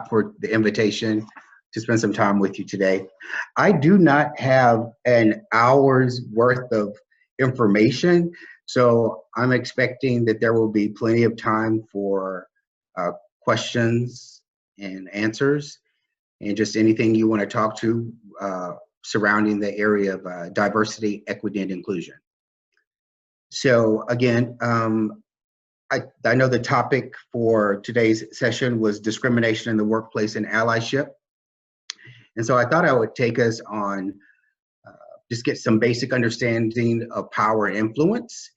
for the invitation to spend some time with you today. I do not have an hour's worth of information, so I'm expecting that there will be plenty of time for questions and answers, and just anything you want to talk to surrounding the area of diversity, equity, and inclusion. So again, I know the topic for today's session was discrimination in the workplace and allyship. And so I thought I would take us on, just get some basic understanding of power and influence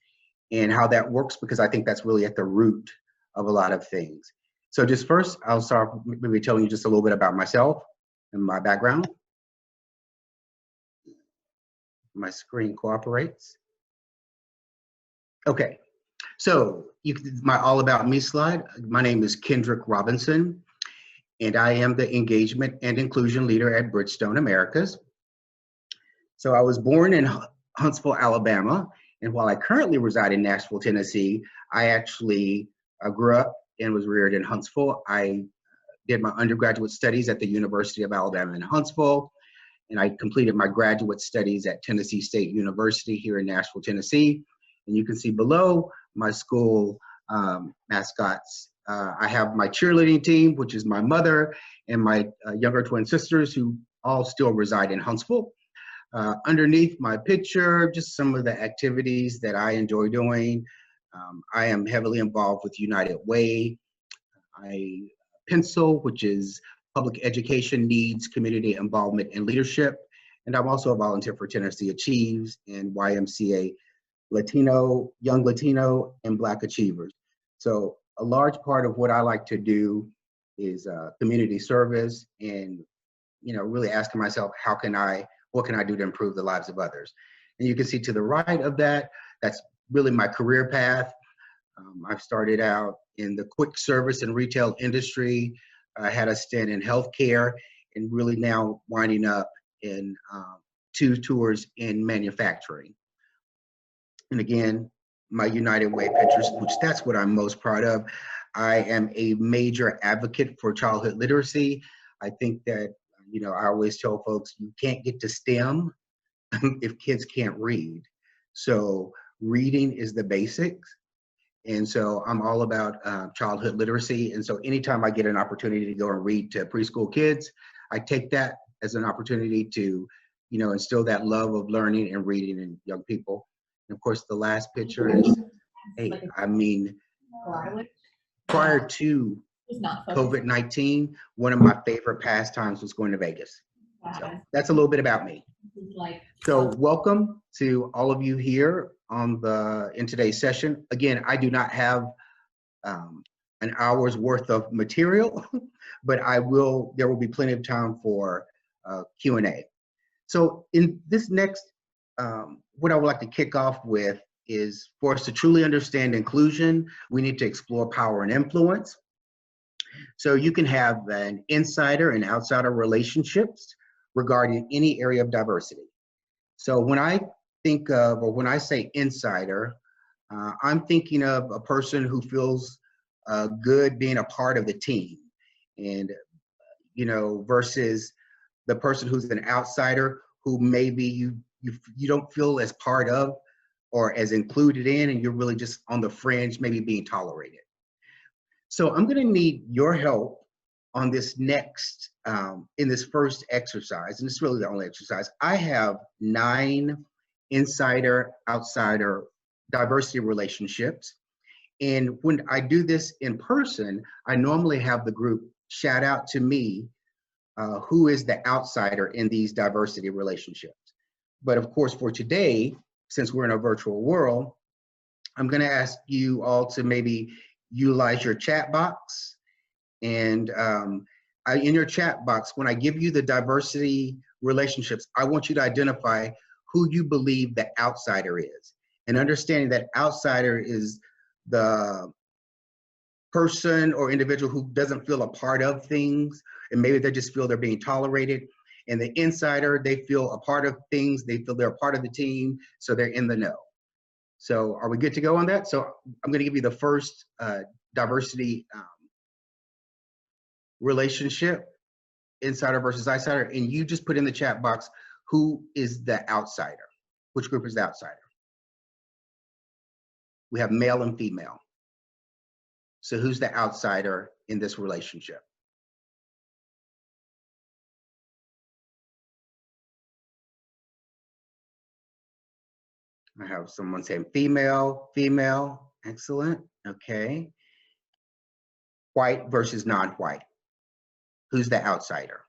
and how that works, because I think that's really at the root of a lot of things. So just first, I'll start maybe telling you just a little bit about myself and my background. My screen cooperates. Okay, so my All About Me slide. My name is Kendrick Robinson, and I am the Engagement and Inclusion Leader at Bridgestone Americas. So I was born in Huntsville, Alabama, and while I currently reside in Nashville, Tennessee, I actually grew up and was reared in Huntsville. I did my undergraduate studies at the University of Alabama in Huntsville, and I completed my graduate studies at Tennessee State University here in Nashville, Tennessee. And you can see below my school mascots. I have my cheerleading team, which is my mother, and my younger twin sisters, who all still reside in Huntsville. Underneath my picture, just some of the activities that I enjoy doing. I am heavily involved with United Way. I pencil, which is public education needs, community involvement, and leadership. And I'm also a volunteer for Tennessee Achieves and YMCA Latino, Young Latino, and Black Achievers. So a large part of what I like to do is community service, and really asking myself, what can I do to improve the lives of others? And you can see to the right of that, that's really my career path. I've started out in the quick service and retail industry. I had a stint in healthcare, and really now winding up in 2 tours in manufacturing. And again, my United Way pictures, which that's what I'm most proud of. I am a major advocate for childhood literacy. I think that, I always tell folks, you can't get to STEM if kids can't read. So reading is the basics. And so I'm all about childhood literacy. And so anytime I get an opportunity to go and read to preschool kids, I take that as an opportunity to, instill that love of learning and reading in young people. And of course, the last picture is, prior to COVID-19, one of my favorite pastimes was going to Vegas. So that's a little bit about me. So welcome to all of you here in today's session. Again, I do not have an hour's worth of material, but there will be plenty of time for Q&A. So in this next, what I would like to kick off with is, for us to truly understand inclusion, we need to explore power and influence. So you can have an insider and outsider relationships regarding any area of diversity. So when I think of, or when I say insider, I'm thinking of a person who feels good being a part of the team, and versus the person who's an outsider who maybe you don't feel as part of or as included in, and you're really just on the fringe, maybe being tolerated. So I'm going to need your help on this next, in this first exercise, and it's really the only exercise. I have 9 insider-outsider diversity relationships. And when I do this in person, I normally have the group shout out to me who is the outsider in these diversity relationships. But of course, for today, since we're in a virtual world, I'm going to ask you all to maybe utilize your chat box. And in your chat box, when I give you the diversity relationships, I want you to identify who you believe the outsider is. And understanding that outsider is the person or individual who doesn't feel a part of things, and maybe they just feel they're being tolerated. And the insider, they feel a part of things, they feel they're a part of the team, so they're in the know. So are we good to go on that? So I'm going to give you the first diversity relationship, insider versus outsider, and you just put in the chat box, who is the outsider? Which group is the outsider? We have male and female. So who's the outsider in this relationship? I have someone saying female, female. Excellent. Okay. White versus non-white. Who's the outsider?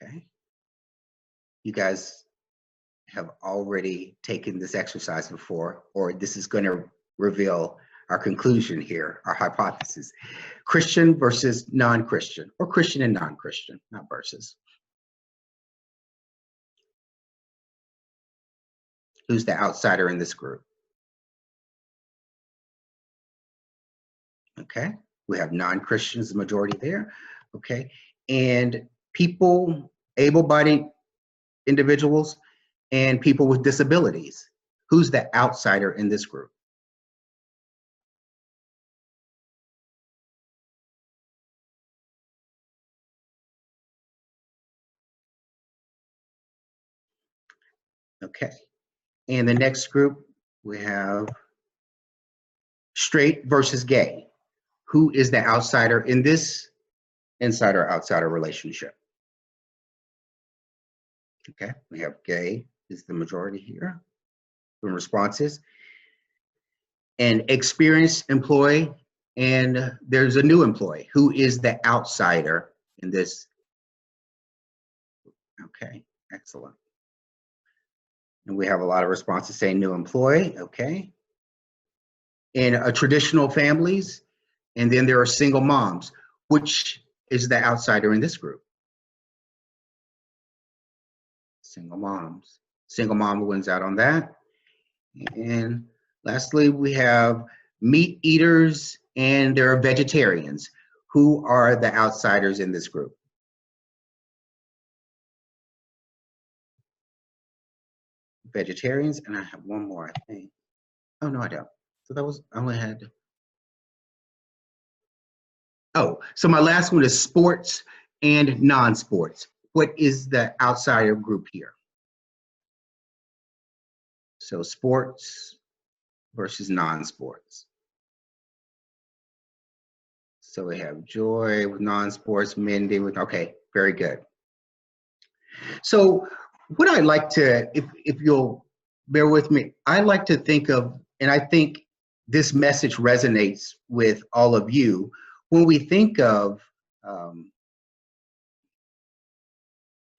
Okay. You guys have already taken this exercise before, or this is going to reveal our conclusion here, our hypothesis. Christian versus non-Christian, or Christian and non-Christian, not versus. Who's the outsider in this group? Okay, we have non-Christians, the majority there. Okay, and people, able-bodied individuals, and people with disabilities. Who's the outsider in this group? Okay, and the next group, we have straight versus gay. Who is the outsider in this insider-outsider relationship? Okay, we have gay is the majority here from responses. And experienced employee, and there's a new employee. Who is the outsider in this? Okay, excellent. And we have a lot of responses saying new employee, okay. In traditional families, and then there are single moms. Which is the outsider in this group? Single moms. Single mom wins out on that. And lastly, we have meat eaters and there are vegetarians. Who are the outsiders in this group? Vegetarians, and I have one more, I think. Oh, no, I don't. So that was, I only had. Oh, so my last one is sports and non-sports. What is the outsider group here? So sports versus non-sports. So we have Joy with non-sports, Mindy with, okay, very good. So what I like to, if you'll bear with me, I like to think of, and I think this message resonates with all of you, when we think of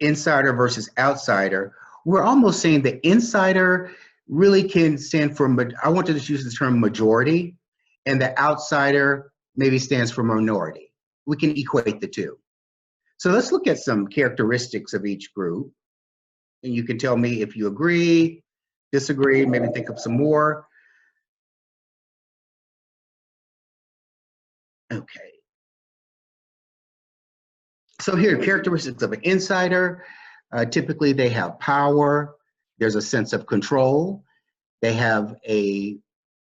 insider versus outsider, we're almost saying the insider really can stand for, I want to just use the term majority, and the outsider maybe stands for minority. We can equate the two. So let's look at some characteristics of each group, and you can tell me if you agree, disagree, maybe think of some more. Okay. So here, characteristics of an insider. Typically, they have power. There's a sense of control. They have a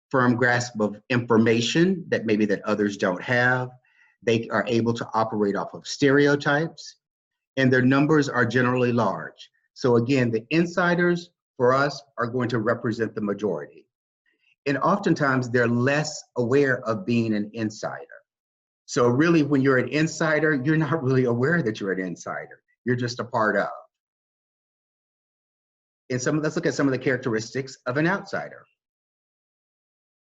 firm grasp of information that maybe that others don't have. They are able to operate off of stereotypes, and their numbers are generally large. So again, the insiders for us are going to represent the majority. And oftentimes they're less aware of being an insider. So really, when you're an insider, you're not really aware that you're an insider. You're just a part of. And let's look at some of the characteristics of an outsider.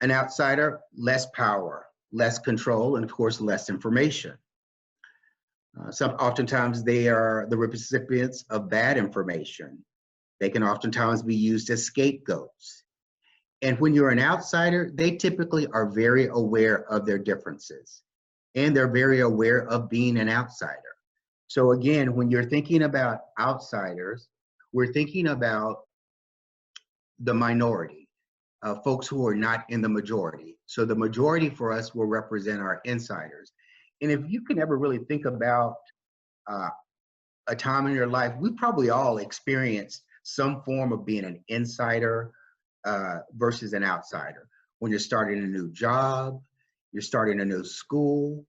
An outsider, less power, less control, and of course, less information. Oftentimes they are the recipients of bad information. They can oftentimes be used as scapegoats. And when you're an outsider, they typically are very aware of their differences. And they're very aware of being an outsider. So again, when you're thinking about outsiders, we're thinking about the minority, folks who are not in the majority. So the majority for us will represent our insiders. And if you can ever really think about a time in your life, we probably all experienced some form of being an insider versus an outsider. when you're starting a new job, you're starting a new school,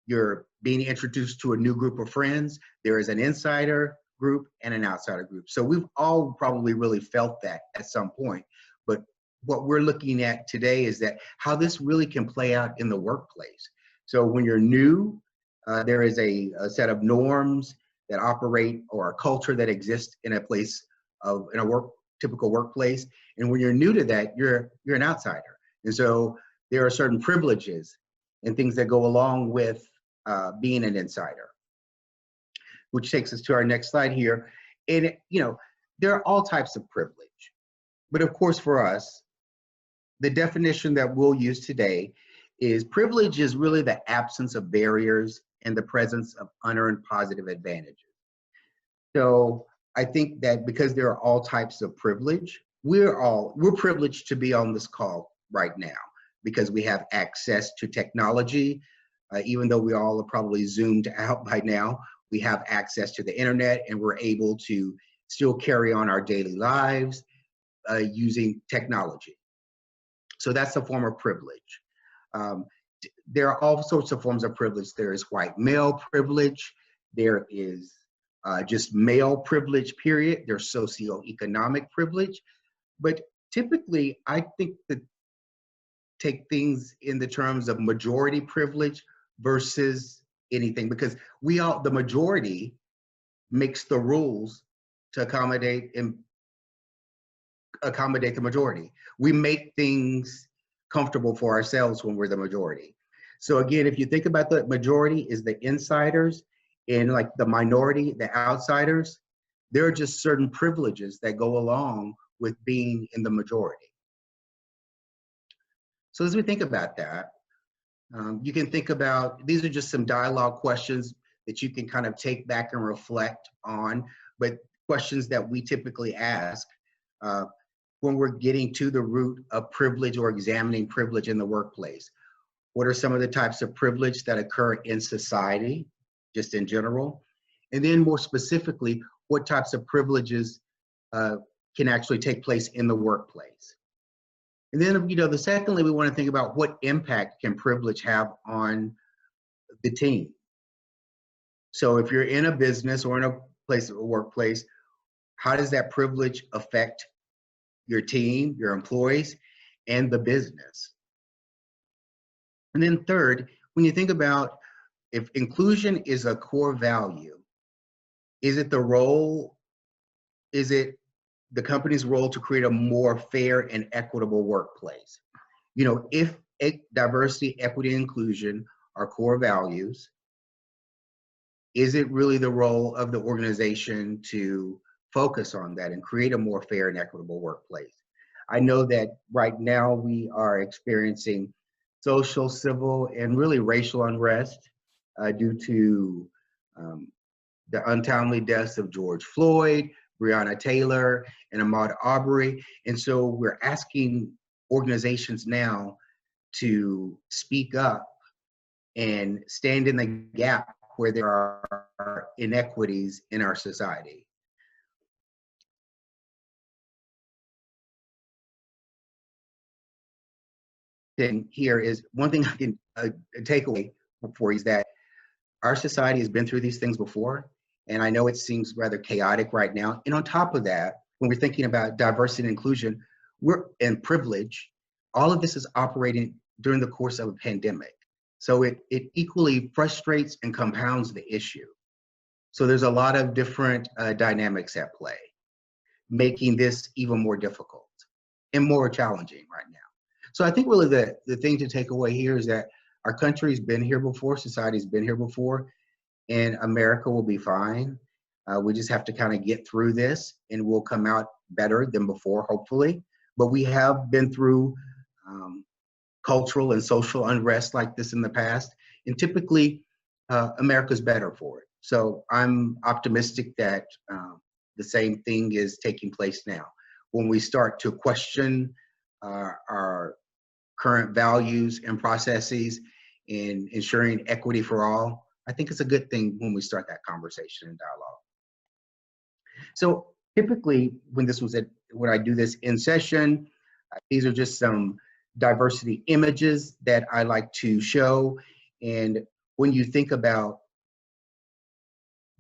you're being introduced to a new group of friends. There is an insider group and an outsider group. So we've all probably really felt that at some point. But what we're looking at today is that how this really can play out in the workplace. So when you're new, there is a set of norms that operate, or a culture that exists in a place of, in a typical workplace. And when you're new to that, you're an outsider. And so there are certain privileges and things that go along with being an insider, which takes us to our next slide here. And there are all types of privilege, but of course for us, the definition that we'll use today is privilege is really the absence of barriers and the presence of unearned positive advantages. So I think that because there are all types of privilege, we're privileged to be on this call right now because we have access to technology. Even though we all are probably zoomed out by now, we have access to the internet and we're able to still carry on our daily lives using technology. So that's a form of privilege. There are all sorts of forms of privilege. There is white male privilege. There is just male privilege, period. There's socioeconomic privilege. But typically, I think that take things in the terms of majority privilege versus anything, because the majority makes the rules to accommodate the majority. We make things comfortable for ourselves when we're the majority. So again, if you think about the majority is the insiders, and like the minority, the outsiders, there are just certain privileges that go along with being in the majority. So as we think about that, you can think about, these are just some dialogue questions that you can kind of take back and reflect on, but questions that we typically ask when we're getting to the root of privilege or examining privilege in the workplace. What are some of the types of privilege that occur in society, just in general? And then more specifically, what types of privileges can actually take place in the workplace? And then, secondly, we want to think about what impact can privilege have on the team. So if you're in a business or in a workplace, how does that privilege affect your team, your employees, and the business? And then third, when you think about if inclusion is a core value, is it the company's role to create a more fair and equitable workplace? If diversity, equity, and inclusion are core values, is it really the role of the organization to focus on that and create a more fair and equitable workplace? I know that right now we are experiencing social, civil, and really racial unrest due to the untimely deaths of George Floyd, Breonna Taylor, and Ahmaud Arbery. And so we're asking organizations now to speak up and stand in the gap where there are inequities in our society. Thing here is one thing I can take away for you is that our society has been through these things before, and I know it seems rather chaotic right now. And on top of that, when we're thinking about diversity and inclusion, and privilege, all of this is operating during the course of a pandemic. So it equally frustrates and compounds the issue. So there's a lot of different dynamics at play, making this even more difficult and more challenging right now. So I think really the thing to take away here is that our country's been here before, society's been here before, and America will be fine. We just have to kind of get through this and we'll come out better than before, hopefully. But we have been through cultural and social unrest like this in the past, and typically America's better for it. So I'm optimistic that the same thing is taking place now. When we start to question our current values and processes in ensuring equity for all, I think it's a good thing when we start that conversation and dialogue. So typically when I do this in session, These are just some diversity images that I like to show. And when you think about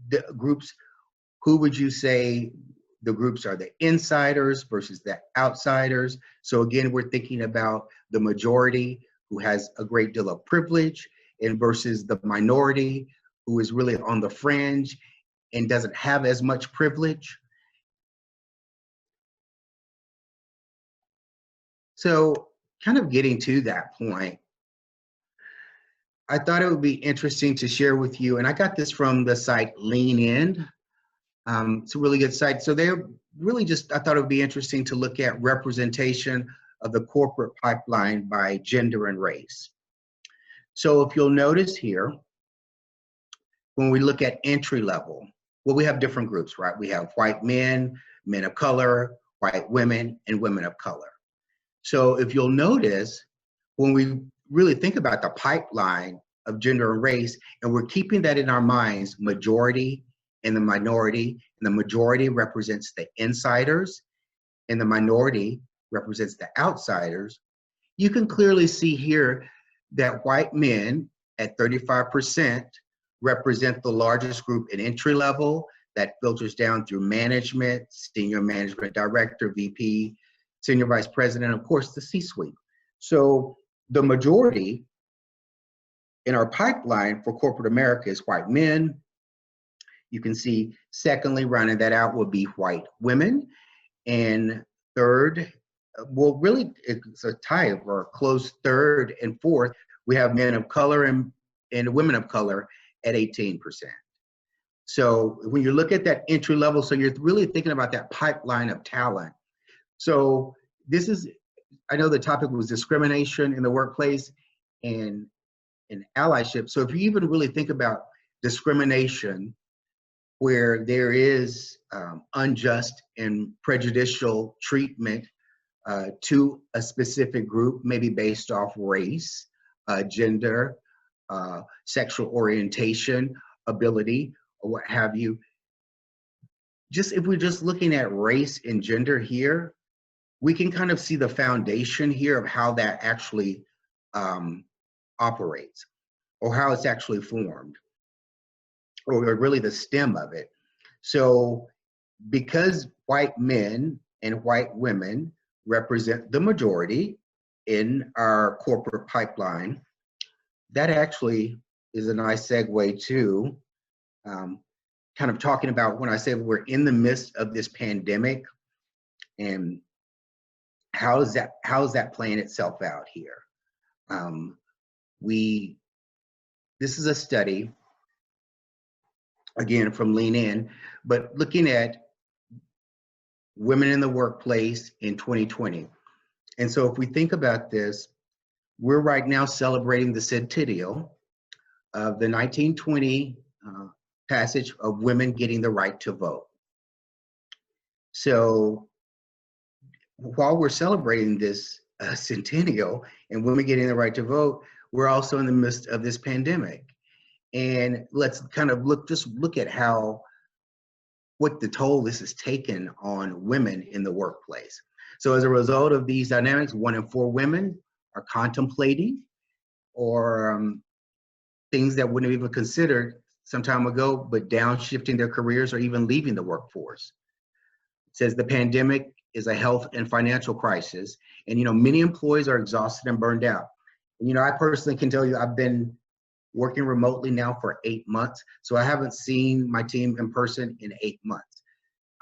the groups, who would you say the groups are? The insiders versus the outsiders. So again, we're thinking about the majority who has a great deal of privilege and versus the minority who is really on the fringe and doesn't have as much privilege. So kind of getting to that point, I thought it would be interesting to share with you, and I got this from the site Lean In. It's a really good site. So they're really just, I thought it would be interesting to look at representation of the corporate pipeline by gender and race. So if you'll notice here, when we look at entry level, well, we have different groups, right? We have white men, men of color, white women, and women of color. So if you'll notice, when we really think about the pipeline of gender and race, and we're keeping that in our minds, majority and the minority, and the majority represents the insiders, and the minority represents the outsiders, you can clearly see here that white men at 35% represent the largest group in entry level. That filters down through management, senior management director, VP, senior vice president, of course, the C-suite. So the majority in our pipeline for corporate America is white men. You can see, secondly, rounding that out would be white women. And third, well, really, it's a tie or a close third and fourth. We have men of color and women of color at 18%. So when you look at that entry level, so you're really thinking about that pipeline of talent. So this is, I know the topic was discrimination in the workplace and allyship. So if you even really think about discrimination, where there is unjust and prejudicial treatment to a specific group, maybe based off race, gender, sexual orientation, ability, or what have you. Just if we're just looking at race and gender here, we can kind of see the foundation here of how that actually operates, or how it's actually formed, or really the stem of it. So because white men and white women represent the majority in our corporate pipeline, that actually is a nice segue to kind of talking about when I say we're in the midst of this pandemic, and how is that playing itself out here? This is a study, again, from Lean In, but looking at women in the workplace in 2020. And so if we think about this, we're right now celebrating the centennial of the 1920 passage of women getting the right to vote. So while we're celebrating this centennial and women getting the right to vote, we're also in the midst of this pandemic. And let's kind of look at what the toll this has taken on women in the workplace. So as a result of these dynamics, 1 in 4 women are contemplating or things that wouldn't have even considered some time ago, but downshifting their careers or even leaving the workforce. It says the pandemic is a health and financial crisis, and many employees are exhausted and burned out. And, I personally can tell you I've been working remotely now for 8 months, so I haven't seen my team in person in 8 months.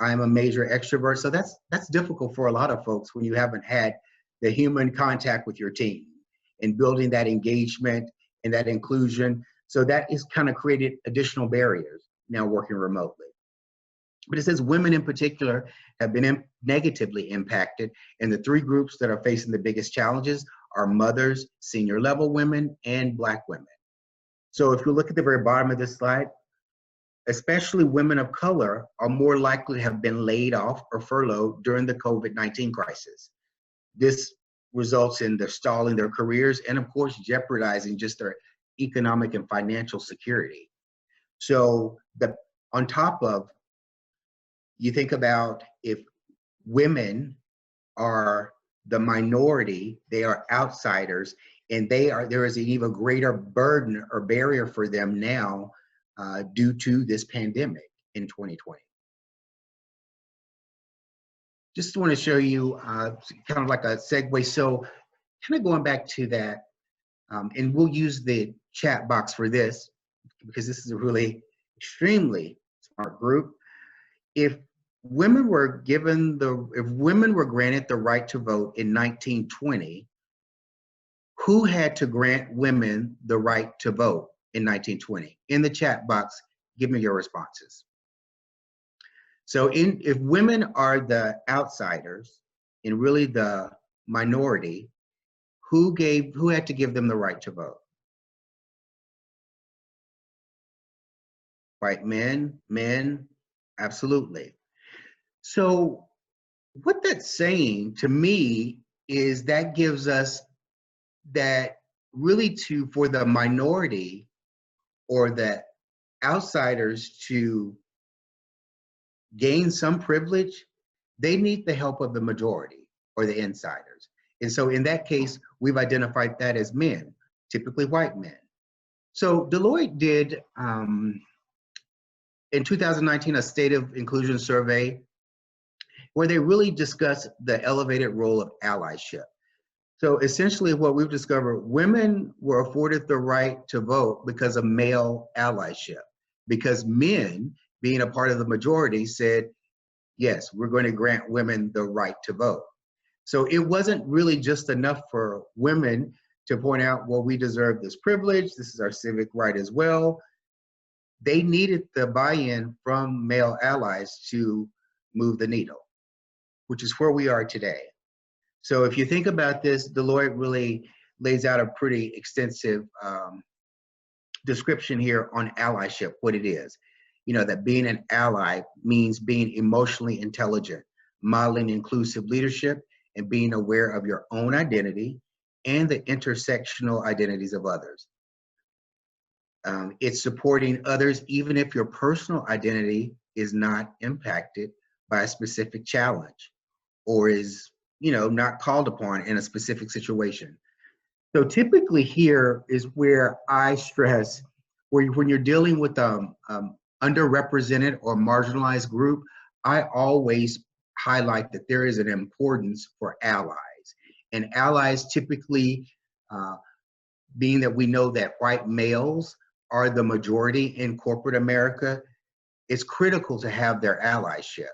I'm a major extrovert, so that's difficult for a lot of folks when you haven't had the human contact with your team and building that engagement and that inclusion. So that has kind of created additional barriers now working remotely. But it says women in particular have been negatively impacted, and the 3 groups that are facing the biggest challenges are mothers, senior level women, and Black women. So if you look at the very bottom of this slide, especially women of color are more likely to have been laid off or furloughed during the COVID-19 crisis. This results in their stalling their careers and, of course, jeopardizing just their economic and financial security. So on top of, you think about if women are the minority, they are outsiders, and there is an even greater burden or barrier for them now due to this pandemic in 2020. Just want to show you kind of like a segue. So kind of going back to that, and we'll use the chat box for this because this is a really extremely smart group. If women were granted the right to vote in 1920, who had to grant women the right to vote in 1920? In the chat box, give me your responses. So if women are the outsiders and really the minority, who had to give them the right to vote? White men, absolutely. So what that's saying to me is that gives us that really for the minority or the outsiders to gain some privilege, they need the help of the majority or the insiders. And so in that case, we've identified that as men, typically white men. So Deloitte did, in 2019, a State of Inclusion survey where they really discussed the elevated role of allyship. So essentially what we've discovered, women were afforded the right to vote because of male allyship, because men, being a part of the majority, said, yes, we're going to grant women the right to vote. So it wasn't really just enough for women to point out, well, we deserve this privilege, this is our civic right as well. They needed the buy-in from male allies to move the needle, which is where we are today. So if you think about this, Deloitte really lays out a pretty extensive description here on allyship, what it is. You know, that being an ally means being emotionally intelligent, modeling inclusive leadership, and being aware of your own identity and the intersectional identities of others. It's supporting others even if your personal identity is not impacted by a specific challenge or is, you know, not called upon in a specific situation. So typically here is where I stress, when you're dealing with underrepresented or marginalized group, I always highlight that there is an importance for allies. And allies typically, being that we know that white males are the majority in corporate America, it's critical to have their allyship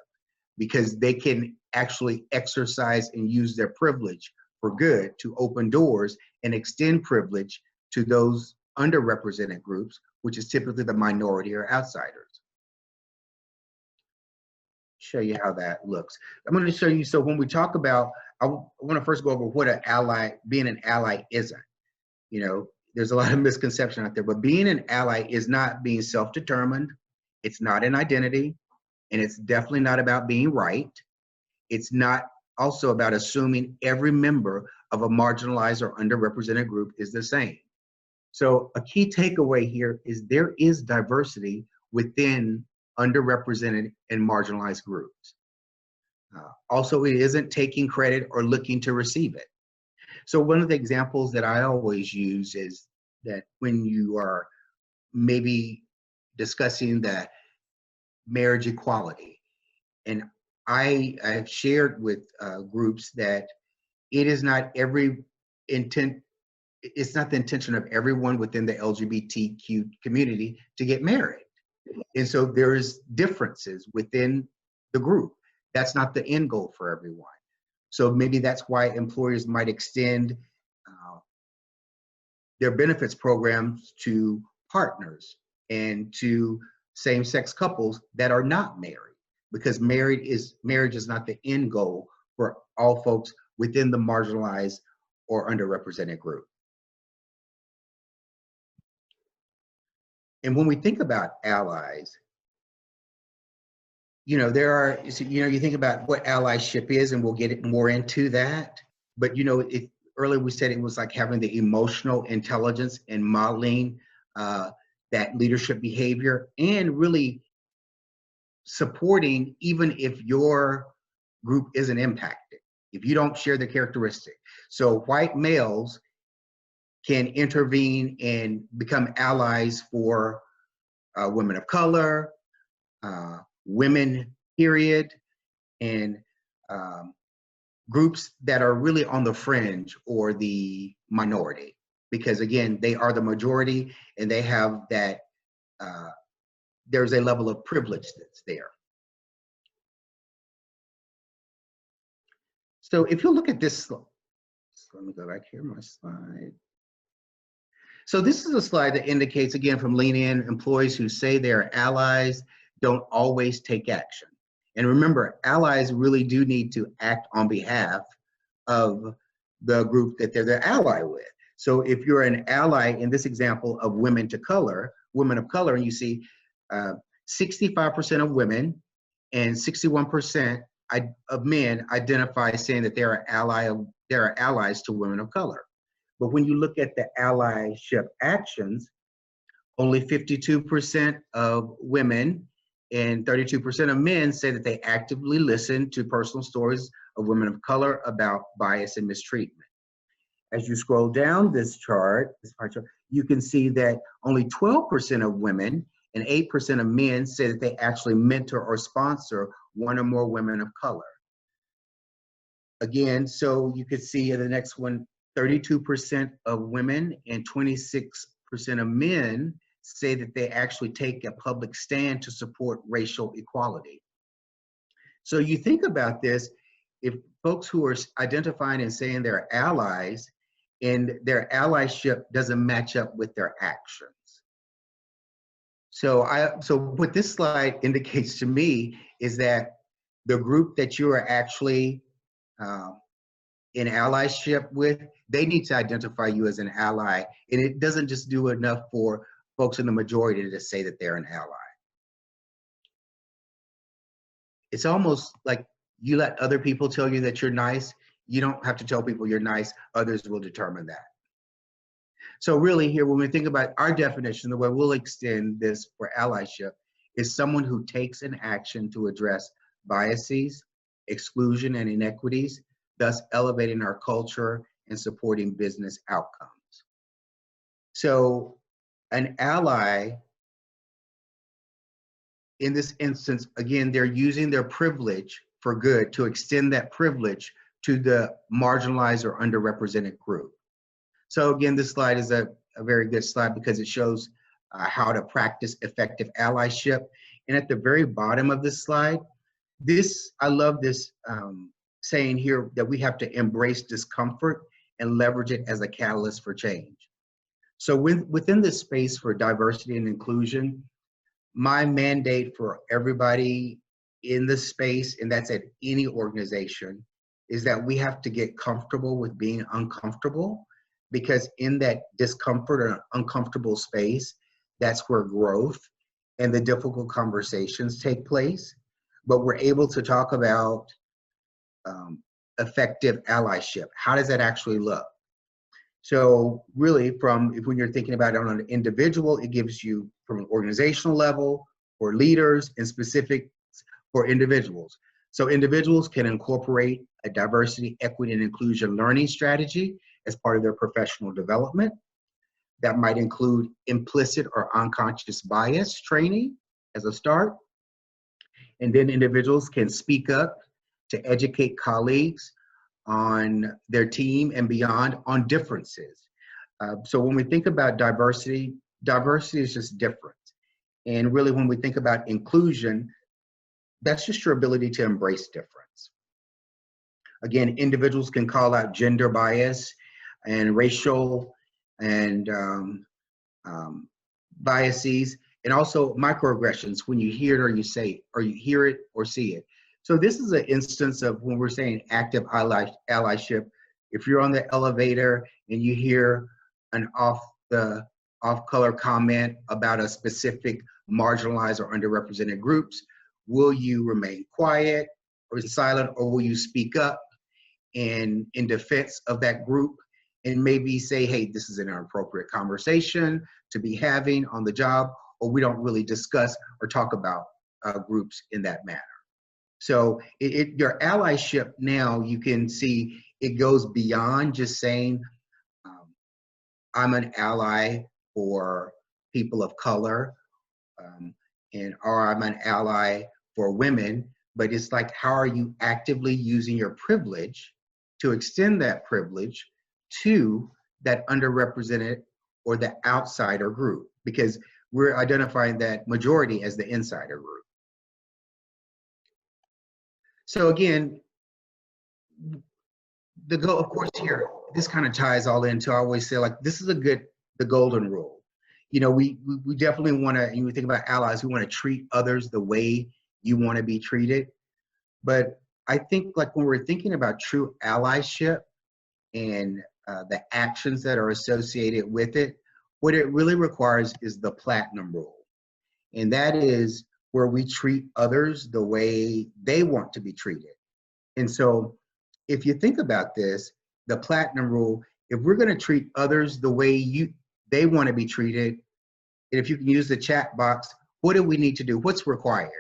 because they can actually exercise and use their privilege for good to open doors and extend privilege to those underrepresented groups, which is typically the minority or outsiders. Show you how that looks. I'm going to show you, so when we talk about, I want to first go over what an ally, being an ally isn't. You know, there's a lot of misconception out there, but being an ally is not being self-determined, it's not an identity, and it's definitely not about being right. It's not also about assuming every member of a marginalized or underrepresented group is the same. So a key takeaway here is there is diversity within underrepresented and marginalized groups. Also, it isn't taking credit or looking to receive it. So one of the examples that I always use is that when you are maybe discussing the marriage equality, and I have shared with groups that it is not every intent, it's not the intention of everyone within the LGBTQ community to get married. And so there is differences within the group. That's not the end goal for everyone. So maybe that's why employers might extend their benefits programs to partners and to same-sex couples that are not married, because marriage is not the end goal for all folks within the marginalized or underrepresented group. And when we think about allies, you know, you think about what allyship is, and we'll get more into that. But, you know, earlier we said it was like having the emotional intelligence and modeling that leadership behavior and really supporting even if your group isn't impacted. if you don't share the characteristic. So white males can intervene and become allies for women of color, women, period, and groups that are really on the fringe or the minority. Because again, they are the majority and they have that, there's a level of privilege that's there. So if you look at this, so let me go back here, my slide. So this is a slide that indicates, again, from Lean In, employees who say they're allies don't always take action. And remember, allies really do need to act on behalf of the group that they're the ally with. So if you're an ally in this example of women of color, and you see 65% of women and 61% of men identify saying that they're allies to women of color. But when you look at the allyship actions, only 52% of women and 32% of men say that they actively listen to personal stories of women of color about bias and mistreatment. As you scroll down this chart, you can see that only 12% of women and 8% of men say that they actually mentor or sponsor one or more women of color. Again, so you could see in the next one, 32% of women and 26% of men say that they actually take a public stand to support racial equality. So you think about this, if folks who are identifying and saying they're allies and their allyship doesn't match up with their actions. So what this slide indicates to me is that the group that you are actually in allyship with, they need to identify you as an ally. And it doesn't just do enough for folks in the majority to say that they're an ally. It's almost like you let other people tell you that you're nice. You don't have to tell people you're nice. Others will determine that. So really here, when we think about our definition, the way we'll extend this for allyship is someone who takes an action to address biases, exclusion, and inequities, thus elevating our culture and supporting business outcomes. So an ally, in this instance, again, they're using their privilege for good to extend that privilege to the marginalized or underrepresented group. So again, this slide is a very good slide because it shows how to practice effective allyship. And at the very bottom of this slide, I love this saying here that we have to embrace discomfort and leverage it as a catalyst for change. So within this space for diversity and inclusion, my mandate for everybody in this space, and that's at any organization, is that we have to get comfortable with being uncomfortable, because in that discomfort or uncomfortable space, that's where growth and the difficult conversations take place. But we're able to talk about effective allyship. How does that actually look? So really when you're thinking about it on an individual, it gives you from an organizational level for leaders and specific for individuals. So individuals can incorporate a diversity, equity, and inclusion learning strategy as part of their professional development. That might include implicit or unconscious bias training as a start. And then individuals can speak up to educate colleagues on their team and beyond on differences. So when we think about diversity, diversity is just different. And really when we think about inclusion, that's just your ability to embrace difference. Again, individuals can call out gender bias and racial and biases, and also microaggressions when you hear it or you say, or you hear it or see it. So this is an instance of when we're saying active allyship. If you're on the elevator and you hear an off-color comment about a specific marginalized or underrepresented groups, will you remain quiet or silent, or will you speak up in defense of that group and maybe say, hey, this is an inappropriate conversation to be having on the job, or we don't really discuss or talk about groups in that manner. So your allyship now, you can see it goes beyond just saying, um, I'm an ally for people of color, um, or I'm an ally for women, but it's like, how are you actively using your privilege to extend that privilege to that underrepresented or the outsider group? Because we're identifying that majority as the insider group. So again, the goal, of course, here, this kind of ties all into, I always say, like, this is the golden rule. You know, we definitely want to, when we think about allies, we want to treat others the way you want to be treated. But I think, like, when we're thinking about true allyship and the actions that are associated with it, what it really requires is the platinum rule. And that is where we treat others the way they want to be treated. And so if you think about this, the platinum rule, if we're going to treat others the way they want to be treated, and if you can use the chat box, what do we need to do? What's required?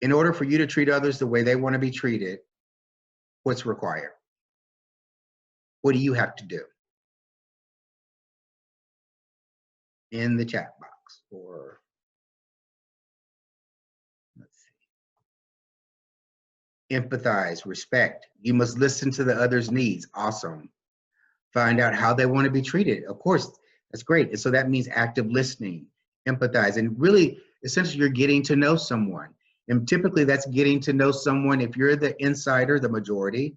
In order for you to treat others the way they want to be treated, what's required? What do you have to do? In the chat box, or let's see. Empathize, respect. You must listen to the other's needs. Awesome. Find out how they want to be treated. Of course, that's great. And so that means active listening, empathize, and really, essentially, you're getting to know someone. And typically that's getting to know someone. If you're the insider, the majority,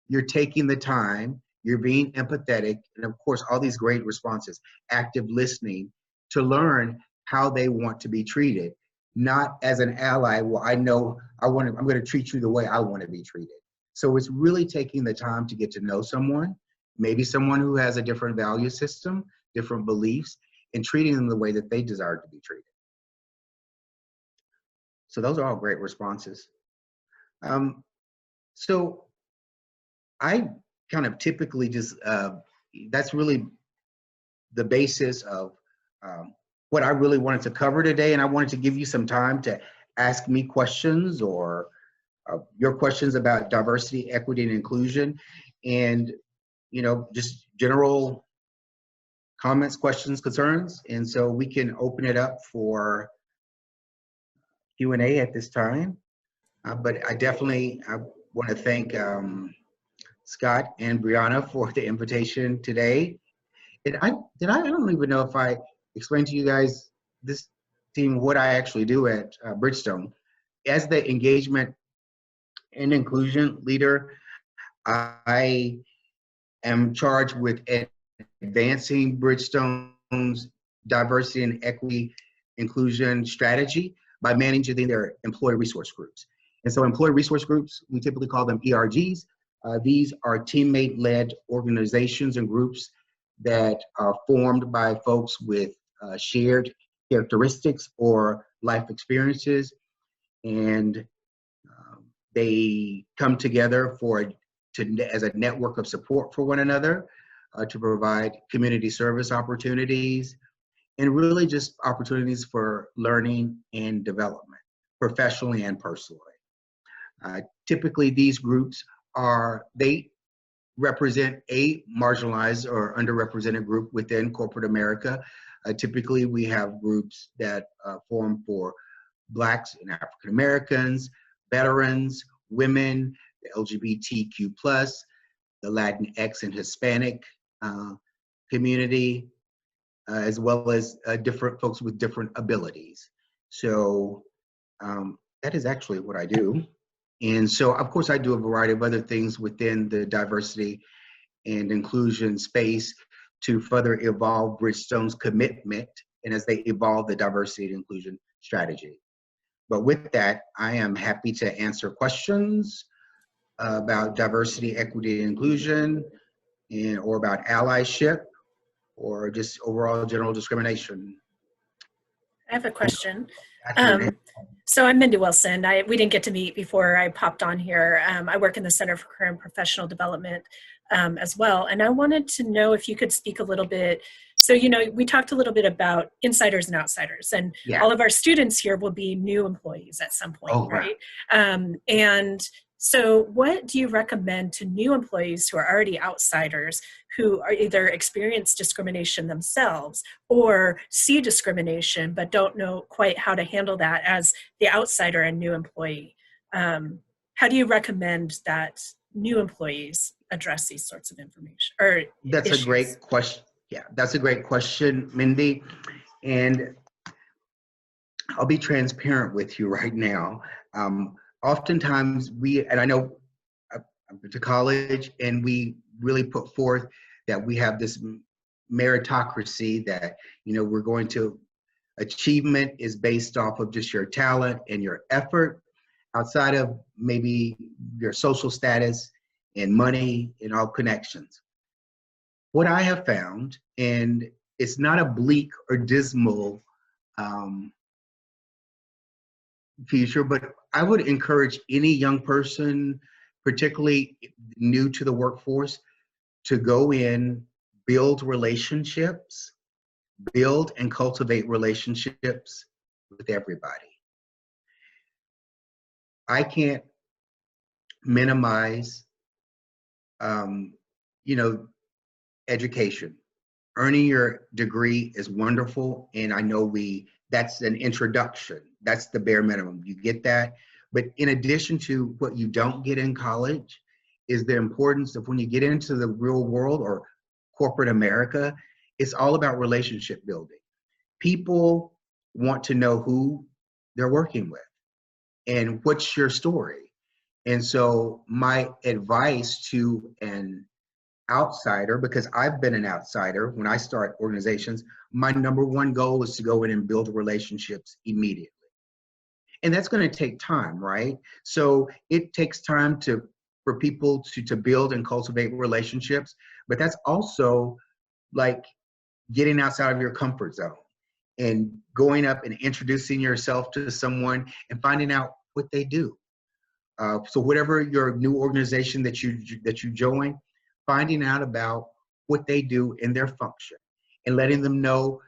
you're taking the time, you're being empathetic, and of course, all these great responses, active listening to learn how they want to be treated. Not as an ally, well, I know I'm going to treat you the way I want to be treated. So it's really taking the time to get to know someone, maybe someone who has a different value system, different beliefs, and treating them the way that they desire to be treated. So those are all great responses. So I kind of typically just, that's really the basis of what I really wanted to cover today. And I wanted to give you some time to ask me questions, or your questions about diversity, equity, and inclusion, and, you know, just general comments, questions, concerns. And so we can open it up for Q&A at this time. But I want to thank Scott and Brianna for the invitation today. And I don't even know if I explained to you guys, this team, what I actually do at Bridgestone. As the engagement and inclusion leader, I am charged with advancing Bridgestone's diversity and equity inclusion strategy by managing their employee resource groups. And so employee resource groups, we typically call them ERGs. These are teammate-led organizations and groups that are formed by folks with shared characteristics or life experiences. And they come together as a network of support for one another, to provide community service opportunities, and really just opportunities for learning and development, professionally and personally. Typically, these groups they represent a marginalized or underrepresented group within corporate America. Typically, we have groups that form for Blacks and African Americans, veterans, women, the LGBTQ+, the Latinx and Hispanic community, as well as different folks with different abilities. So that is actually what I do. And so, of course, I do a variety of other things within the diversity and inclusion space to further evolve Bridgestone's commitment, and as they evolve the diversity and inclusion strategy. But with that, I am happy to answer questions about diversity, equity, and inclusion, or about allyship, or just overall general discrimination. I have a question. So I'm Mindy Wilson. We didn't get to meet before I popped on here. I work in the Center for Career and Professional Development as well. And I wanted to know if you could speak a little bit So, you know, we talked a little bit about insiders and outsiders, and Yeah. all of our students here will be new employees at some point, Oh, right? And so what do you recommend to new employees who are already outsiders, who are either experience discrimination themselves or see discrimination but don't know quite how to handle that as the outsider and new employee? How do you recommend that new employees address these sorts of information or That's a issues? great question. Yeah, that's a great question, Mindy. And I'll be transparent with you right now. Oftentimes and I know I've been to college, and we really put forth that we have this meritocracy that, you know, we're going to, achievement is based off of just your talent and your effort outside of maybe your social status and money and all connections. What I have found, and it's not a bleak or dismal future, but I would encourage any young person, particularly new to the workforce, to go in, build relationships, build and cultivate relationships with everybody. I can't minimize, you know, education. Earning your degree is wonderful, and I know that's an introduction. That's the bare minimum. You get that. But in addition to what you don't get in college is the importance of when you get into the real world or corporate America, it's all about relationship building. People want to know who they're working with and what's your story. And so my advice to an outsider, because I've been an outsider when I start organizations, my number one goal is to go in and build relationships immediately. And that's going to take time, right? So it takes time for people to build and cultivate relationships, but that's also like getting outside of your comfort zone and going up and introducing yourself to someone and finding out what they do. So whatever your new organization that you join, finding out about what they do in their function and letting them know,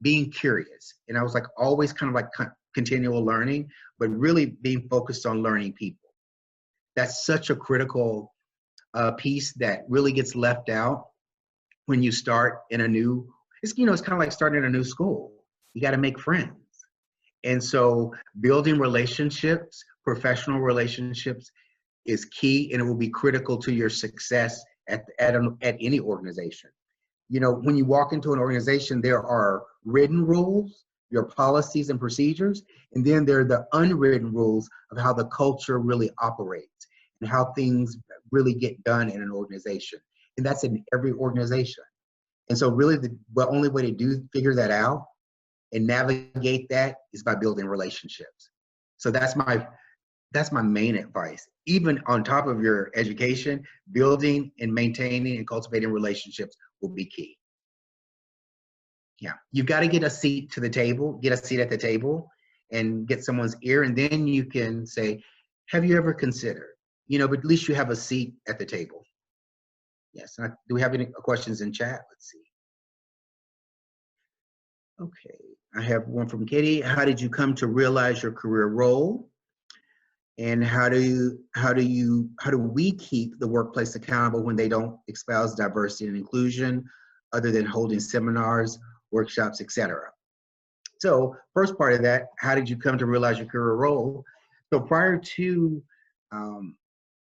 being curious. And I was like always kind of like continual learning, but really being focused on learning people. That's such a critical piece that really gets left out when you start in a new, it's kind of like starting in a new school. You got to make friends. And so building relationships, professional relationships, is key, and it will be critical to your success at any organization. You know, when you walk into an organization, there are written rules, your policies and procedures, and then there are the unwritten rules of how the culture really operates and how things really get done in an organization. And that's in every organization. And so really the only way to figure that out and navigate that is by building relationships. So that's my main advice. Even on top of your education, building and maintaining and cultivating relationships will be key. Yeah, you've got to get a seat at the table and get someone's ear, and then you can say, have you ever considered? You know, but at least you have a seat at the table. Yes, do we have any questions in chat? Let's see. Okay, I have one from Katie. How did you come to realize your career role? And how do we keep the workplace accountable when they don't espouse diversity and inclusion, other than holding seminars, workshops, etc.? So first part of that, how did you come to realize your career role? So prior to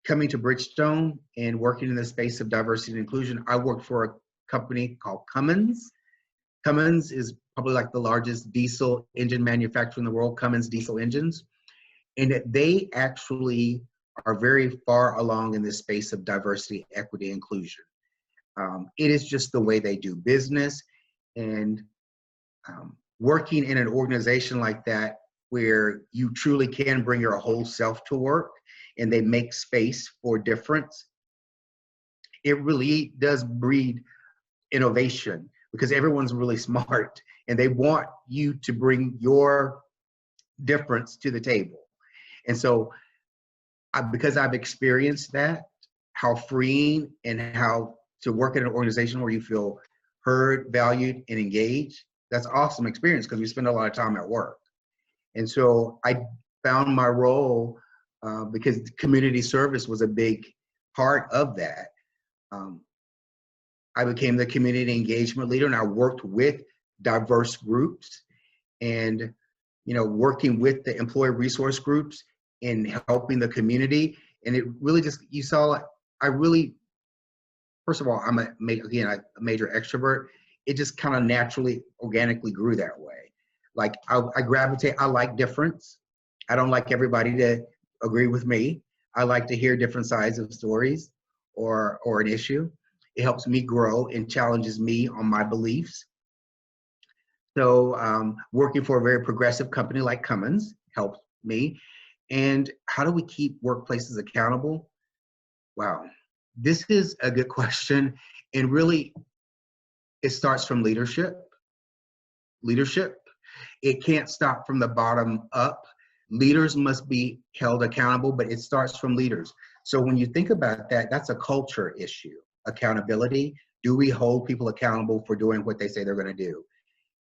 coming to Bridgestone and working in the space of diversity and inclusion, I worked for a company called Cummins. Cummins is probably like the largest diesel engine manufacturer in the world, Cummins diesel engines. And they actually are very far along in this space of diversity, equity, inclusion. It is just the way they do business. And working in an organization like that, where you truly can bring your whole self to work and they make space for difference, it really does breed innovation, because everyone's really smart and they want you to bring your difference to the table. And so because I've experienced that, how freeing and how to work in an organization where you feel heard, valued, and engaged, that's an awesome experience because we spend a lot of time at work. And so I found my role because community service was a big part of that. I became the community engagement leader, and I worked with diverse groups and, working with the employee resource groups in helping the community. And it really just, you saw, first of all, I'm a major extrovert. It just kind of naturally, organically grew that way. Like I gravitate, I like difference. I don't like everybody to agree with me. I like to hear different sides of stories or an issue. It helps me grow and challenges me on my beliefs. So working for a very progressive company like Cummins helped me. And how do we keep workplaces accountable? Wow, this is a good question. And really, it starts from leadership. It can't stop from the bottom up. Leaders must be held accountable, but it starts from leaders. So when you think about that, that's a culture issue. Accountability. Do we hold people accountable for doing what they say they're going to do?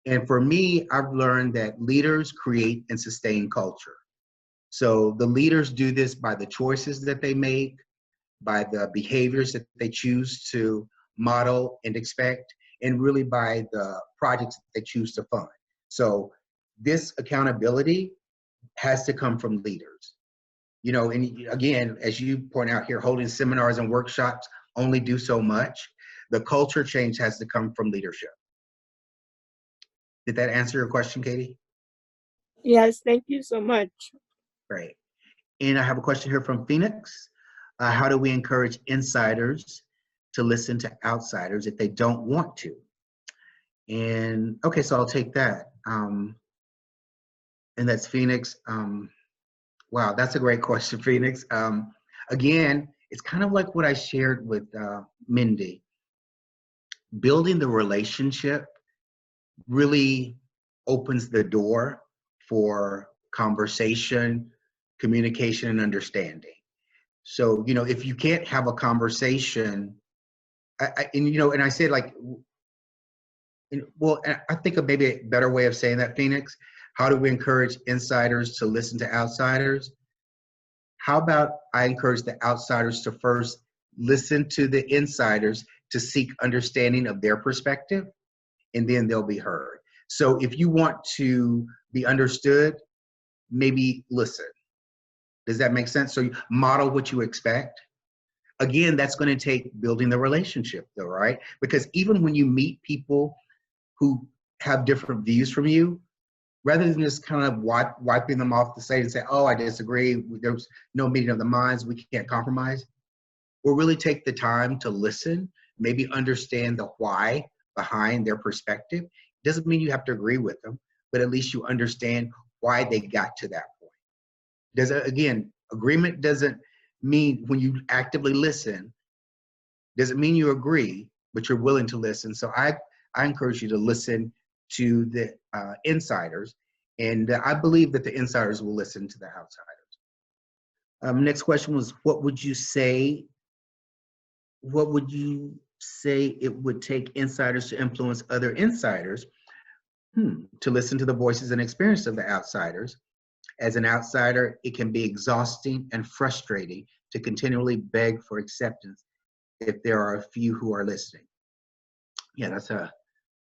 And for me, I've learned that leaders create and sustain culture. So the leaders do this by the choices that they make, by the behaviors that they choose to model and expect, and really by the projects that they choose to fund. So this accountability has to come from leaders. And again, as you point out here, holding seminars and workshops only do so much. The culture change has to come from leadership. Did that answer your question, Katie? Yes, thank you so much. Great. And I have a question here from Phoenix. How do we encourage insiders to listen to outsiders if they don't want to? And okay, so I'll take that. And that's Phoenix. Wow, that's a great question, Phoenix. Again, it's kind of like what I shared with Mindy. Building the relationship really opens the door for conversation, communication, and understanding. So, if you can't have a conversation, and I say like, well, I think of maybe a better way of saying that, Phoenix. How do we encourage insiders to listen to outsiders? How about I encourage the outsiders to first listen to the insiders to seek understanding of their perspective, and then they'll be heard. So if you want to be understood, maybe listen. Does that make sense? So you model what you expect. Again, that's going to take building the relationship though, right? Because even when you meet people who have different views from you, rather than just kind of wiping them off the slate and say, oh, I disagree, there's no meeting of the minds, we can't compromise, we'll really take the time to listen, maybe understand the why behind their perspective. Doesn't mean you have to agree with them, but at least you understand why they got to that point. Again, agreement doesn't mean, when you actively listen, doesn't mean you agree, but you're willing to listen. So I encourage you to listen to the insiders, and I believe that the insiders will listen to the outsiders. Next question was, what would you say it would take insiders to influence other insiders to listen to the voices and experience of the outsiders? As an outsider, it can be exhausting and frustrating to continually beg for acceptance if there are a few who are listening. Yeah, that's a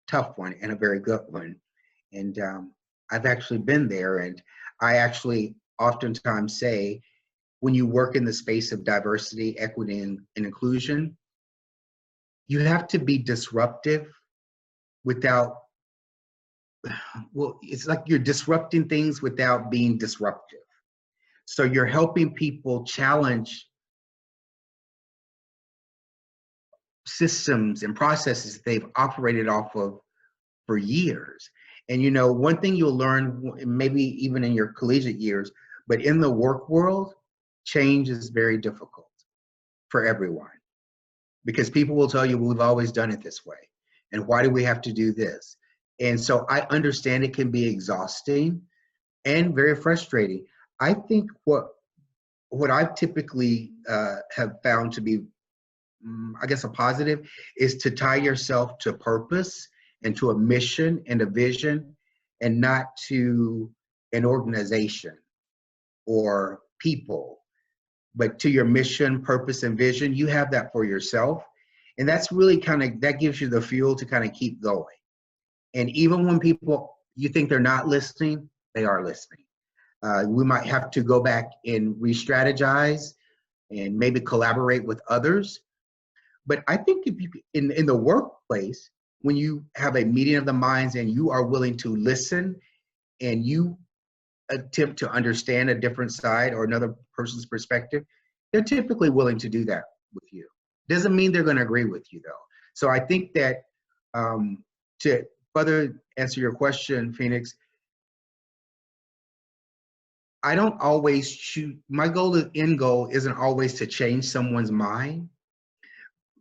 tough one and a very good one. And I've actually been there, and I actually oftentimes say, when you work in the space of diversity, equity, and inclusion, you have to be disruptive without, well, it's like you're disrupting things without being disruptive. So you're helping people challenge systems and processes they've operated off of for years. And one thing you'll learn, maybe even in your collegiate years, but in the work world, change is very difficult for everyone, because people will tell you, well, we've always done it this way, and why do we have to do this? And so I understand it can be exhausting and very frustrating. I think what I typically have found to be I guess a positive, is to tie yourself to purpose and to a mission and a vision, and not to an organization or people, but to your mission, purpose, and vision. You have that for yourself. And that's really that gives you the fuel to kind of keep going. And even when people, you think they're not listening, they are listening. We might have to go back and re-strategize and maybe collaborate with others. But I think if you, in the workplace, when you have a meeting of the minds and you are willing to listen and you attempt to understand a different side or another person's perspective, they're typically willing to do that with you. Doesn't mean they're going to agree with you, though. So I think that to further answer your question, Phoenix, I don't always shoot. My end goal isn't always to change someone's mind,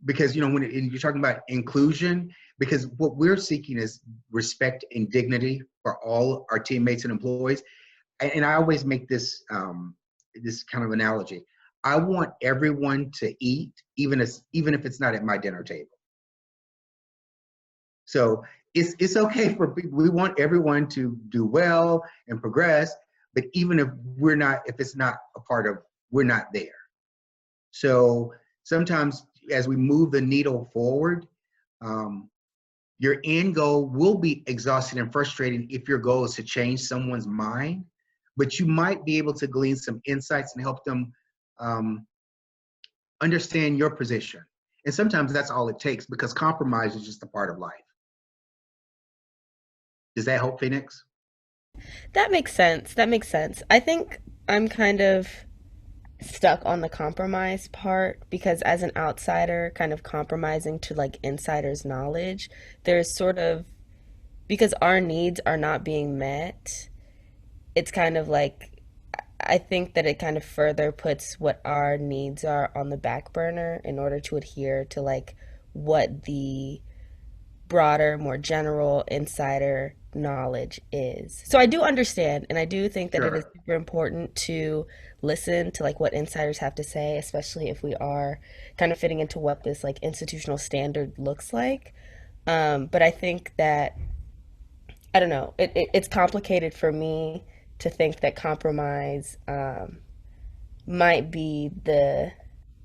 because when you're talking about inclusion, because what we're seeking is respect and dignity for all our teammates and employees. And I always make this this kind of analogy. I want everyone to eat, even if it's not at my dinner table. So it's okay we want everyone to do well and progress, but even if it's not a part of, we're not there. So sometimes as we move the needle forward, your end goal will be exhausting and frustrating if your goal is to change someone's mind, but you might be able to glean some insights and help them understand your position. And sometimes that's all it takes, because compromise is just a part of life. Does that help, Phoenix? That makes sense. That makes sense. I think I'm kind of stuck on the compromise part because as an outsider, kind of compromising to like insiders' knowledge, there's sort of, because our needs are not being met, it's kind of like, I think that it kind of further puts what our needs are on the back burner in order to adhere to like what the broader, more general insider knowledge is. So I do understand, and I do think that it is Sure. super important to listen to like what insiders have to say, especially if we are kind of fitting into what this like institutional standard looks like. But I think that, I don't know, it's complicated for me to think that compromise might be the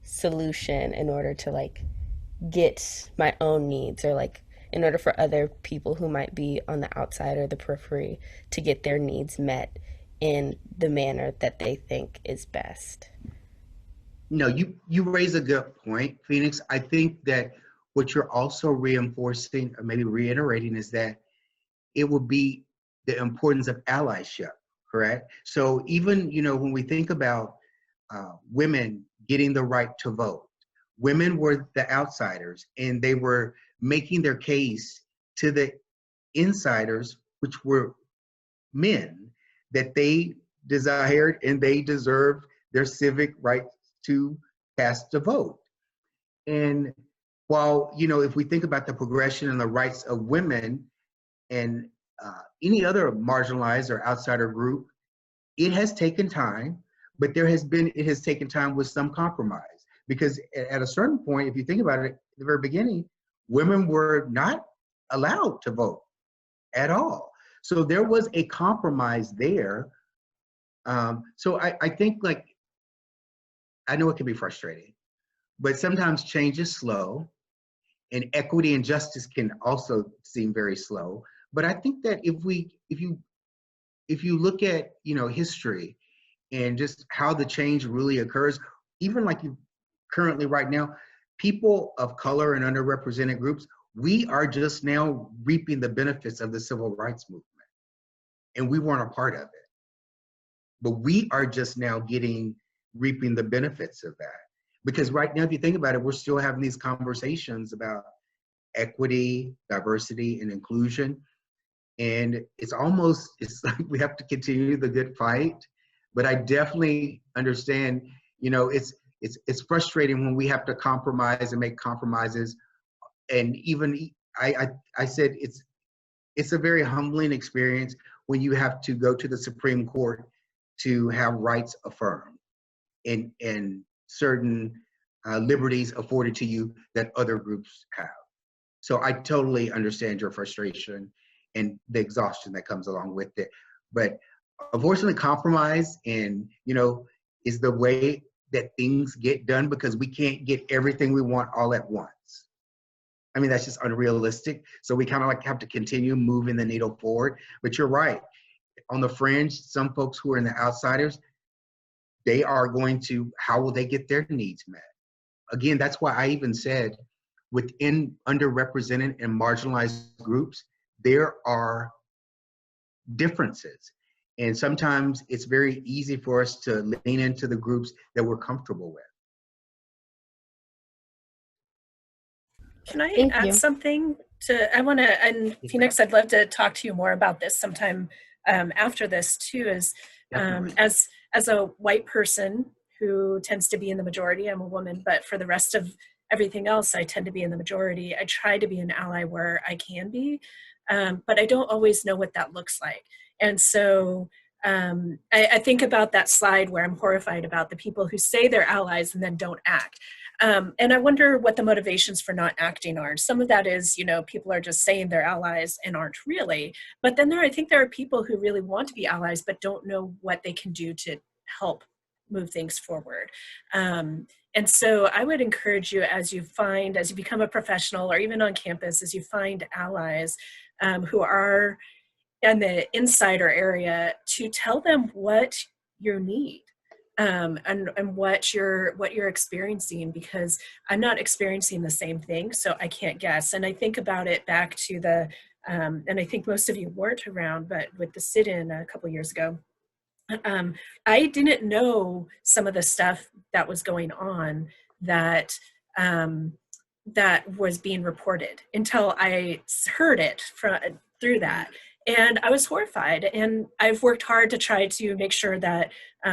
solution in order to like get my own needs, or like in order for other people who might be on the outside or the periphery to get their needs met in the manner that they think is best. No, you raise a good point, Phoenix. I think that what you're also reinforcing, or maybe reiterating, is that it will be the importance of allyship, correct? So even, when we think about women getting the right to vote, women were the outsiders, and they were making their case to the insiders, which were men, that they desired and they deserved their civic right to cast a vote. And while, if we think about the progression and the rights of women and any other marginalized or outsider group, it has taken time, but it has taken time with some compromise. Because at a certain point, if you think about it, at the very beginning, women were not allowed to vote at all. So there was a compromise there. So I think, like, I know it can be frustrating, but sometimes change is slow, and equity and justice can also seem very slow. But I think that if you look at history and just how the change really occurs, even like you currently right now, people of color and underrepresented groups, we are just now reaping the benefits of the civil rights movement, and we weren't a part of it. But we are just now reaping the benefits of that. Because right now, if you think about it, we're still having these conversations about equity, diversity, and inclusion. And it's like we have to continue the good fight. But I definitely understand, it's frustrating when we have to compromise and make compromises. And even I said it's a very humbling experience when you have to go to the Supreme Court to have rights affirmed in certain liberties afforded to you that other groups have. So I totally understand your frustration and the exhaustion that comes along with it. But unfortunately, compromise and, is the way that things get done, because we can't get everything we want all at once. I mean, that's just unrealistic. So we kind of like have to continue moving the needle forward. But you're right. On the fringe, some folks who are in the outsiders, they are going to, how will they get their needs met? Again, that's why I even said within underrepresented and marginalized groups, there are differences. And sometimes it's very easy for us to lean into the groups that we're comfortable with. Can I Thank add you. something to, I want to, and Yes, Phoenix, I'd love to talk to you more about this sometime after this too, is Definitely. as a white person who tends to be in the majority, I'm a woman, but for the rest of everything else, I tend to be in the majority. I try to be an ally where I can be, but I don't always know what that looks like. And so I think about that slide where I'm horrified about the people who say they're allies and then don't act. And I wonder what the motivations for not acting are. Some of that is, people are just saying they're allies and aren't really. But then I think there are people who really want to be allies but don't know what they can do to help move things forward. And so I would encourage you, as you become a professional or even on campus, as you find allies who are in the insider area, to tell them what you need. And what you're experiencing, because I'm not experiencing the same thing, so I can't guess. And I think about it back to the, and I think most of you weren't around, but with the sit-in a couple years ago, I didn't know some of the stuff that was going on that that was being reported until I heard it through that. And I was horrified, and I've worked hard to try to make sure that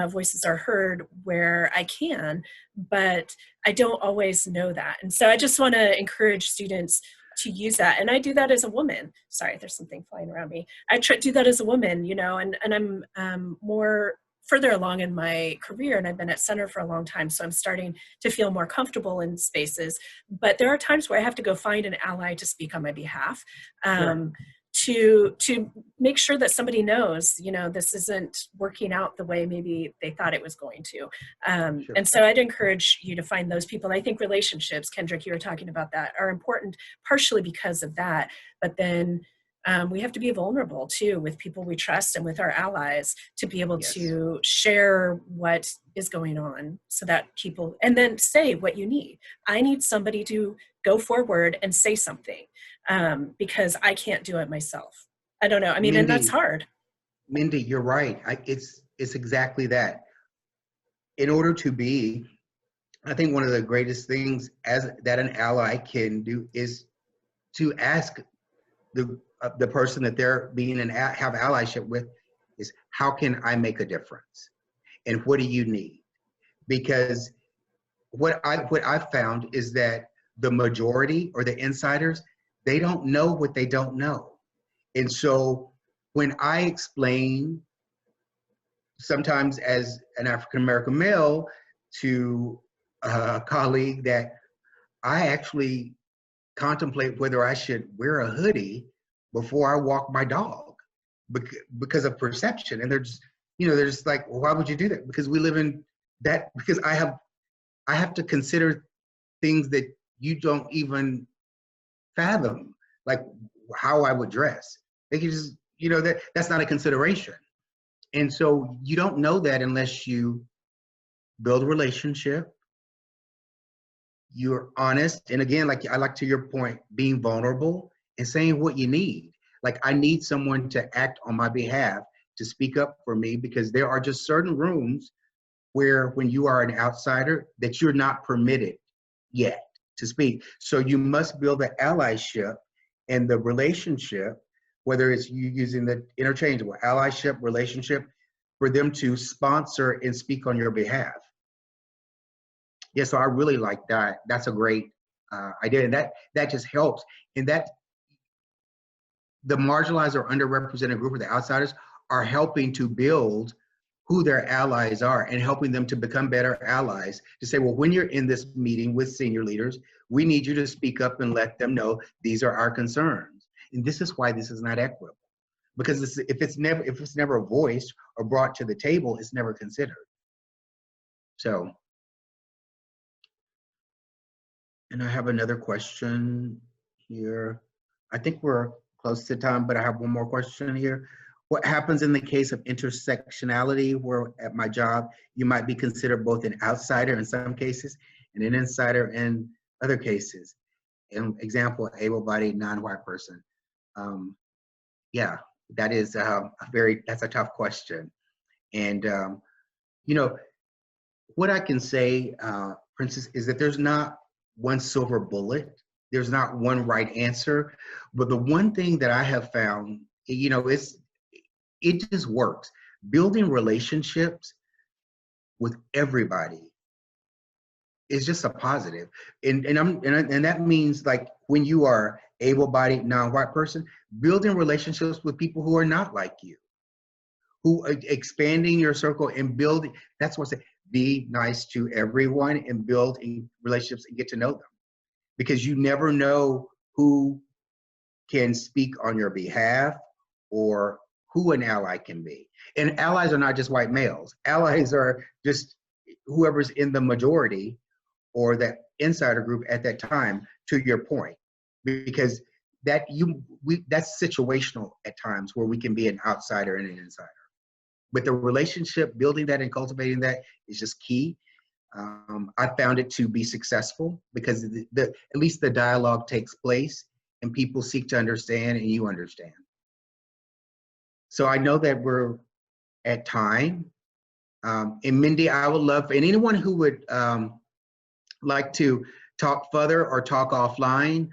voices are heard where I can, but I don't always know that. And so I just want to encourage students to use that. And I do that as a woman. Sorry, there's something flying around me. I do that as a woman, and I'm more further along in my career, and I've been at Center for a long time, so I'm starting to feel more comfortable in spaces. But there are times where I have to go find an ally to speak on my behalf. Sure. To make sure that somebody knows, this isn't working out the way maybe they thought it was going to. Sure. And so I'd encourage you to find those people. And I think relationships, Kendrick, you were talking about that, are important partially because of that. But then we have to be vulnerable too with people we trust and with our allies to be able Yes. to share what is going on, so that people, and then say what you need. I need somebody to go forward and say something. Because I can't do it myself. I don't know. I mean, Mindy, and that's hard. Mindy, you're right. It's exactly that. In order to be, I think one of the greatest things that an ally can do is to ask the person that they're being have allyship with is, how can I make a difference, and what do you need? Because what I've found is that the majority or the insiders, they don't know what they don't know. And so when I explain, sometimes as an African-American male, to a colleague that I actually contemplate whether I should wear a hoodie before I walk my dog because of perception. And they're just like, well, why would you do that? Because we live in that, because I have to consider things that you don't even fathom, like how I would dress. They can just, that's not a consideration. And so you don't know that unless you build a relationship, you're honest. And again, like I like to your point, being vulnerable and saying what you need. Like, I need someone to act on my behalf, to speak up for me, because there are just certain rooms where when you are an outsider that you're not permitted yet to speak. So you must build the allyship and the relationship, whether it's you using the interchangeable allyship, relationship, for them to sponsor and speak on your behalf. Yeah, so I really like that. That's a great idea, and that just helps. And that the marginalized or underrepresented group of the outsiders are helping to build who their allies are and helping them to become better allies, to say, well, when you're in this meeting with senior leaders, we need you to speak up and let them know these are our concerns. And this is why this is not equitable. Because if it's never voiced or brought to the table, it's never considered. So, and I have another question here. I think we're close to time, but I have one more question here. What happens in the case of intersectionality, where at my job, you might be considered both an outsider in some cases and an insider in other cases? An example, able-bodied, non-white person. Yeah, that is that's a tough question. And, you know, what I can say, Princess, is that there's not one silver bullet. There's not one right answer. But the one thing that I have found, you know, it just works. Building relationships with everybody is just a positive. And that means, like, when you are able-bodied, non-white person, building relationships with people who are not like you, who are expanding your circle and building. That's what I say. Be nice to everyone and build relationships and get to know them, because you never know who can speak on your behalf or who an ally can be. And allies are not just white males. Allies are just whoever's in the majority or that insider group at that time, to your point, because that's situational at times, where we can be an outsider and an insider. But the relationship, building that and cultivating that is just key. I found it to be successful because at least the dialogue takes place and people seek to understand and you understand. So I know that we're at time. And Mindy, I would love, and anyone who would like to talk further or talk offline,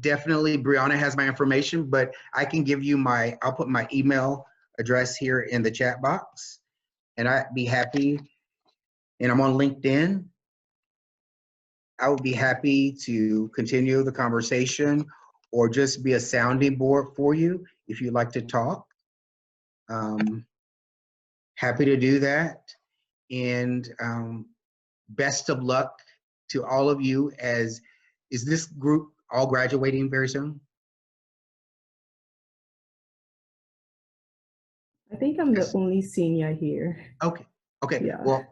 definitely Brianna has my information, but I can give you I'll put my email address here in the chat box, and I'd be happy, and I'm on LinkedIn. I would be happy to continue the conversation or just be a sounding board for you if you'd like to talk. Happy to do that. And best of luck to all of you. Is this group all graduating very soon? I think I'm the only senior here. Okay. Okay. Yeah. Well,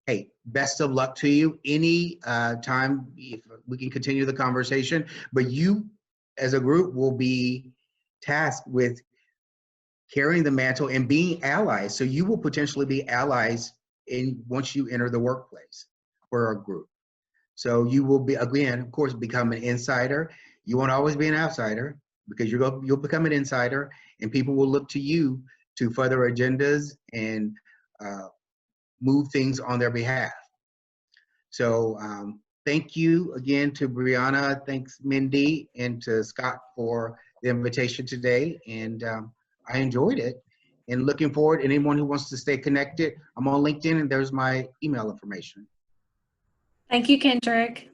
hey, best of luck to you. Any time, if we can continue the conversation, but you as a group will be tasked with carrying the mantle and being allies. So you will potentially be allies once you enter the workplace for our group. So you will be, again, of course, become an insider. You won't always be an outsider, because you'll become an insider, and people will look to you to further agendas and move things on their behalf. So thank you again to Brianna, thanks Mindy, and to Scott for the invitation today. And I enjoyed it, and looking forward, anyone who wants to stay connected, I'm on LinkedIn and there's my email information. Thank you, Kendrick.